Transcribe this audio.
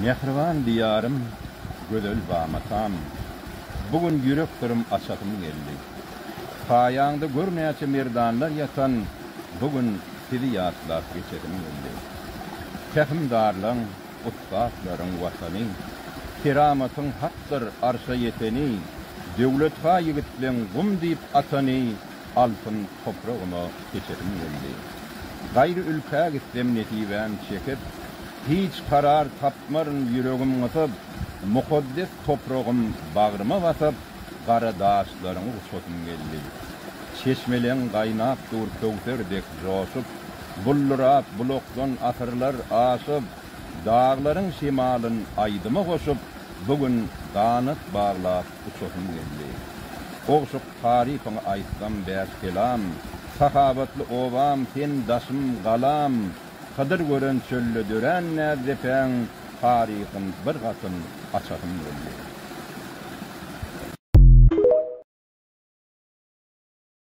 Mehriban diyarım, gödel bamatam. Bugün yüreklerim açatım geldi. Paýaňda görmeýäçe merdanlar yatan, bugün sizi ýatlap geçedim geldi. Kähimdarlaň, utsaklaryň watany, kiramatyň hakdyr arşa yeteni, döwletha ýigitleň gum diýip atany, altyn topragyna geçedim geldi. Gaýry ülkä gitsem netibän çekip, hiç karar tapmarın yüregim atıp, mukaddes toprağım bağrıma batıp, qara daşlarını uçotum geldi. Çeşmeleň qaynap dur töwterdek joşup, bullurap bulokdan asırlar aşıp, dağların şimalın aydıma koşup, bugün danıt bağlap uçotum geldi. Oğşuk tarifini aýtsam bäş kelam, sahabatly obam sen daşym galam, Kadir gören çöllü dören nerdepen, tarihın bir katın açatım geldi.